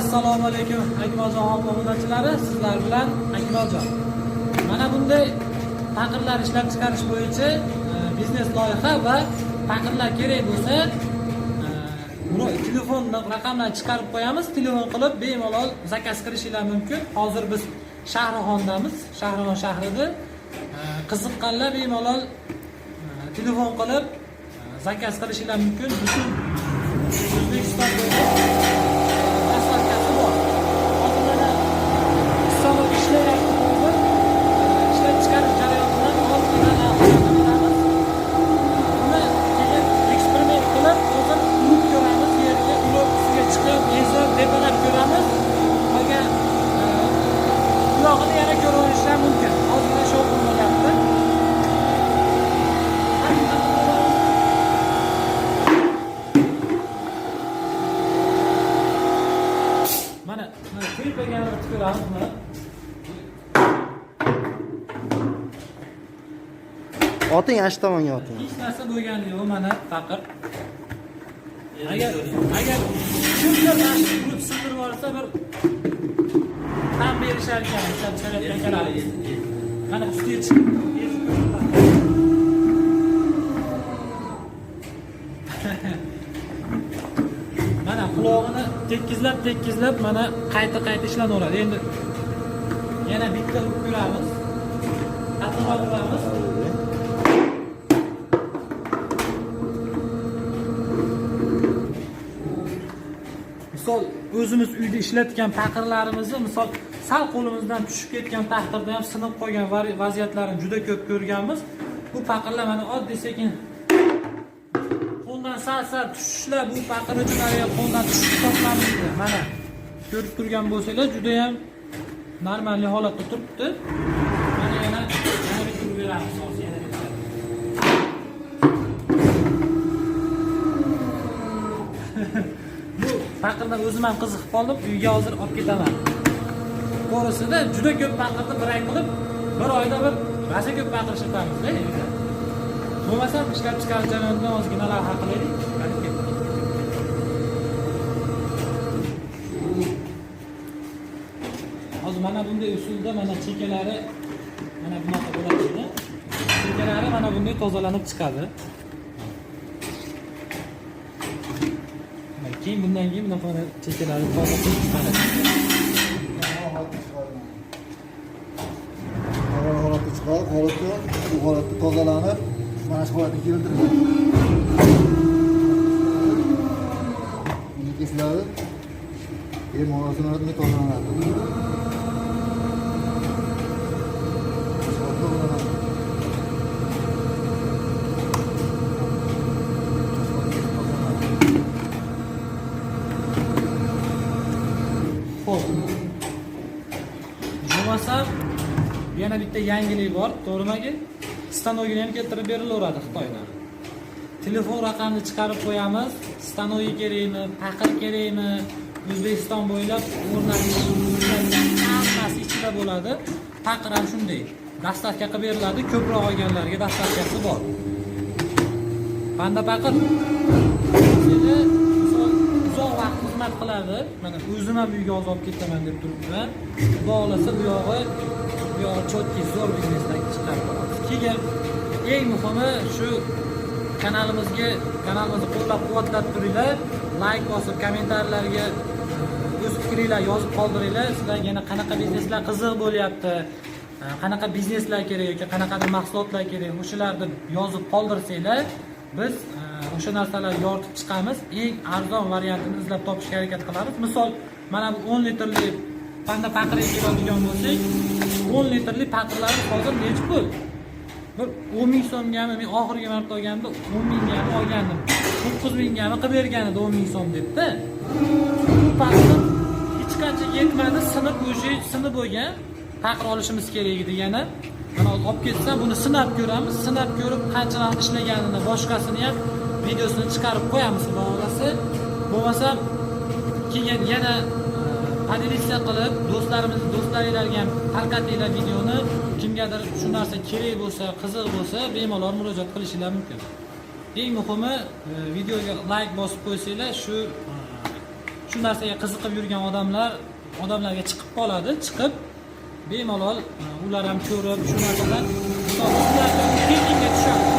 Assalomu alaykum Akmaljon obunachilari, sizlar bilan Akmaljon. Mana bunday paqirlar ishlab chiqarish bo'yicha biznes loyiha va paqirlar kerak bo'lsa, telefon raqamlarini chiqarib qo'yamiz. Telefon qilib bemalol zakaz qilishingiz mumkin. Hozir biz Shahrixondamiz. Shahrixon shahrida qiziqqanlar bemalol telefon qilib zakaz qilishingiz mumkin. Butun O'zbekiston bo'ylab asfaltkasi bor. Hozir mana issiqlik ishlayapti. Ishlab chiqarish jarayonidan oldindan aniqlamiz. Uni keyin eksperiment qilib, hozir urib ko'ramiz, yerga urib ustiga chiqib, ezib, depalab ko'ramiz. Qolgan quloqini yana ko'rib olishlar mumkin. Hozirda shu bo'lyapti. Mana klipga ko'ramiz mana. Oting ash tomonga oting. Hech narsa bo'lgani yo'q, mana faqat. Agar kimdir mashq urib sindirib olsa bir ham berishar ekan, ishlab chiqarayotgan kanalimiz. Mana ustiga chiqib mana qulog'ini tekizlab mana qayta ishlanaveradi. Endi yana bitta urib ko'ramiz. Qattiqroq uramiz. Misol o'zimiz uyda ishlatgan paqirlarimizni misol sal qo'limizdan tushib ketgan taqdirda ham sinib qolgan vaziyatlarni juda ko'p ko'rganmiz. Bu paqirlar mana oddiy sekin qo'ldan sal tushishlar, bu paqir uchun qo'ldan tushib toplanmaydi. Mana ko'rib turgan bo'lsanglar juda ham normal holatda turibdi. Mana yana bitirib beramiz. Paqirdan o'zim ham qiziqib qoldim, uyga hozir olib ketaman. To'g'risida juda ko'p paqirni bir ay qilib, bir oyda bir rosa ko'p paqir ishlatamiz-da uyda. Bo'lmasa ishlab chiqarish jarayonidan ozgina lavha qilaylik. Hozir mana bunday usulda mana chekalari mana bunaqa bo'ladi. Chekalari mana bunday tozalanib chiqadi. Keyin bundan keyin bunaqa chekalari toza qilib chiqadi. Holatda chiqadi, bu holatda tozalanib, mana shu holatga keltiriladi. Buni kesiladi. Monotonatni tozalanadi. Bo'lmasa yana bitta yangilik bor, to'g'rimi? Stanoyga ham keltirib berilaveradi Xitoydan. Telefon raqamini chiqarib qo'yamiz. Stanoy kerakmi, paqir kerakmi, O'zbekiston bo'ylab hammasi ichida bo'ladi. Paqir ham shunday. Dastavka qilib beriladi, ko'proq olganlarga dastavkasi bor. Panda paqir uzoq vaqt xizmat qiladi. Mana o'zim ham uyga olib ketaman deb turibman. Xudo xolasa bu yog'i chotki zo'r biznesdan chiqarib olamiz. Keyin eng muhimi shu kanalimizni qo'llab-quvvatlab turinglar, like bosib, kommentarlarga o'z fikringlarni yozib qoldiringlar. Sizlarga yana qanaqa bizneslar qiziq bo'lyapti, qanaqa bizneslar kerak yoki qanaqa mahsulotlar kerak, o'shalarni yozib qoldirsanglar, biz o'sha narsalarni yoritib chiqamiz. Eng arzon variantini izlab topishga harakat qilamiz. Misol, mana bu 10 litrli panda paqirga keladigan bo'lsak, 10 litrli paqirlarni hozir necha pul? Bir 10 ming so'mgami, men oxirgi marta olganimda 10 mingami olgandim. 9 mingami qilib bergan edi 10 ming so'm debdi. Bu paqir hech qancha yetmadi, sinib bo'lgan. Paqir olishimiz kerak edi yana. Mana olib ketsam, buni sinab ko'ramiz. Sinab ko'rib qancha vaqt ishlaganini, boshqasini ham videosini chiqarib qo'yamiz, xudo xolasa. Bo'lmasa keyin yana podelisiya qilib, do'stlaringizga ham tarqatinglar videoni. Kimgadir shu narsa kerak bo'lsa, qiziq bo'lsa, bemalol murojaat qilishingiz mumkin. Eng muhimi videoga like bosib qo'ysanglar, shu shu narsaga qiziqib yurgan odamlarga chiqib qoladi, chiqib bemalol ular ham ko'rib shu narsadan tekinga tushadi.